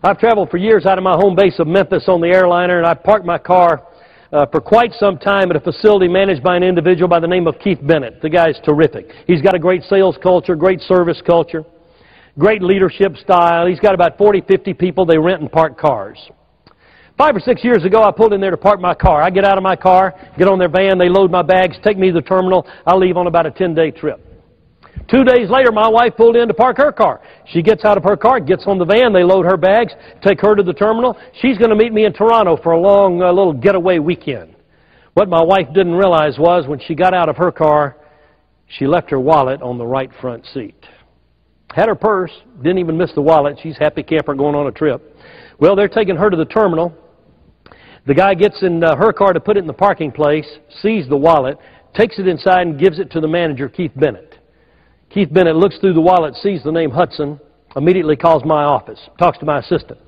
I've traveled for years out of my home base of Memphis on the airliner, and I parked my car for quite some time at a facility managed by an individual by the name of Keith Bennett. The guy's terrific. He's got a great sales culture, great service culture, great leadership style. He's got about 40, 50 people they rent and park cars. 5 or 6 years ago, I pulled in there to park my car. I get out of my car, get on their van, they load my bags, take me to the terminal. I leave on about a 10-day trip. 2 days later, my wife pulled in to park her car. She gets out of her car, gets on the van, they load her bags, take her to the terminal. She's going to meet me in Toronto for a long little getaway weekend. What my wife didn't realize was when she got out of her car, she left her wallet on the right front seat. Had her purse, didn't even miss the wallet. She's a happy camper going on a trip. Well, they're taking her to the terminal. The guy gets in her car to put it in the parking place, sees the wallet, takes it inside and gives it to the manager, Keith Bennett. Keith Bennett looks through the wallet, sees the name Hutson, immediately calls my office, talks to my assistant.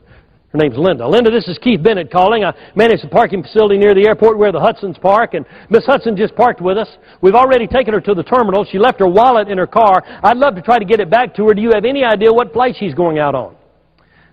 Her name's Linda. Linda, this is Keith Bennett calling. I manage the parking facility near the airport where the Hutsons park, and Miss Hutson just parked with us. We've already taken her to the terminal. She left her wallet in her car. I'd love to try to get it back to her. Do you have any idea what flight she's going out on?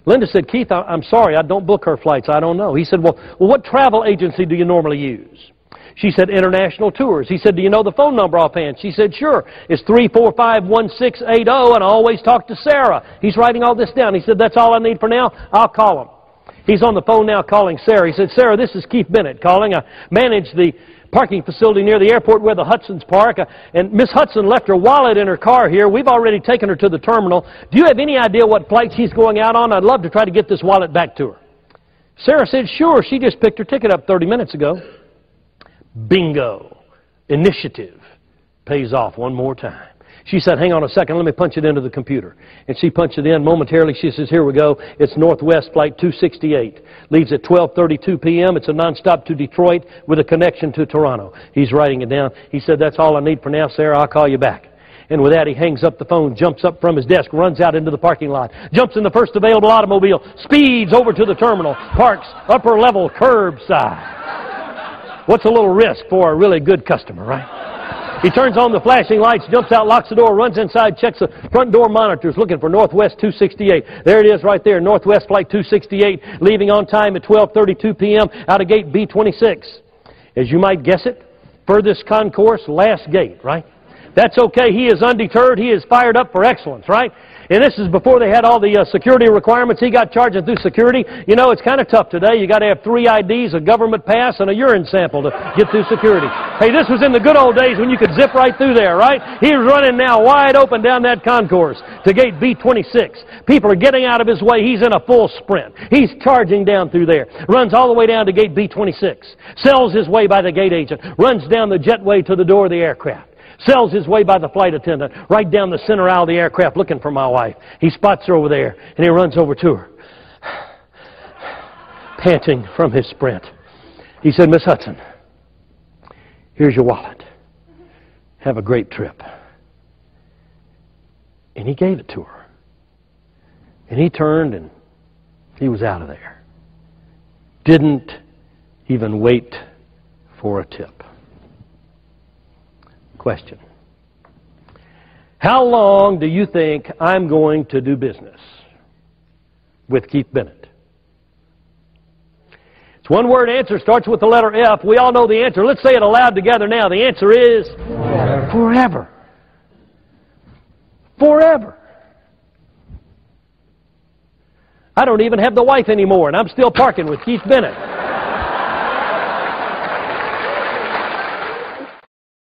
Linda said, Keith, I'm sorry, I don't book her flights. I don't know. He said, well, what travel agency do you normally use? She said, International Tours. He said, do you know the phone number offhand? She said, sure. It's 345-1680, and I always talk to Sarah. He's writing all this down. He said, that's all I need for now. I'll call him. He's on the phone now calling Sarah. He said, Sarah, this is Keith Bennett calling. I manage the parking facility near the airport where the Hutsons park, and Miss Hutson left her wallet in her car here. We've already taken her to the terminal. Do you have any idea what flight she's going out on? I'd love to try to get this wallet back to her. Sarah said, sure. She just picked her ticket up 30 minutes ago. Bingo. Initiative pays off one more time. She said, hang on a second, let me punch it into the computer. And she punched it in. Momentarily, she says, here we go. It's Northwest Flight 268. Leaves at 12:32 p.m. It's a nonstop to Detroit with a connection to Toronto. He's writing it down. He said, that's all I need for now, Sarah. I'll call you back. And with that, he hangs up the phone, jumps up from his desk, runs out into the parking lot, jumps in the first available automobile, speeds over to the terminal, parks upper level curbside. What's a little risk for a really good customer, right? He turns on the flashing lights, jumps out, locks the door, runs inside, checks the front door monitors, looking for Northwest 268. There it is right there, Northwest Flight 268, leaving on time at 12:32 p.m. out of gate B26. As you might guess it, furthest concourse, last gate, right? That's okay. He is undeterred. He is fired up for excellence, right? And this is before they had all the security requirements. He got charging through security. You know, it's kind of tough today. You got to have 3 IDs, a government pass, and a urine sample to get through security. Hey, this was in the good old days when you could zip right through there, right? He was running now wide open down that concourse to gate B26. People are getting out of his way. He's in a full sprint. He's charging down through there. Runs all the way down to gate B26. Sells his way by the gate agent. Runs down the jetway to the door of the aircraft. Sells his way by the flight attendant, right down the center aisle of the aircraft looking for my wife. He spots her over there, and he runs over to her, panting from his sprint. He said, Miss Hutson, here's your wallet. Have a great trip. And he gave it to her. And he turned, and he was out of there. Didn't even wait for a tip. Question. How long do you think I'm going to do business with Keith Bennett? It's one word answer, starts with the letter F. We all know the answer. Let's say it aloud together now. The answer is forever. Forever. I don't even have the wife anymore, and I'm still parking with Keith Bennett.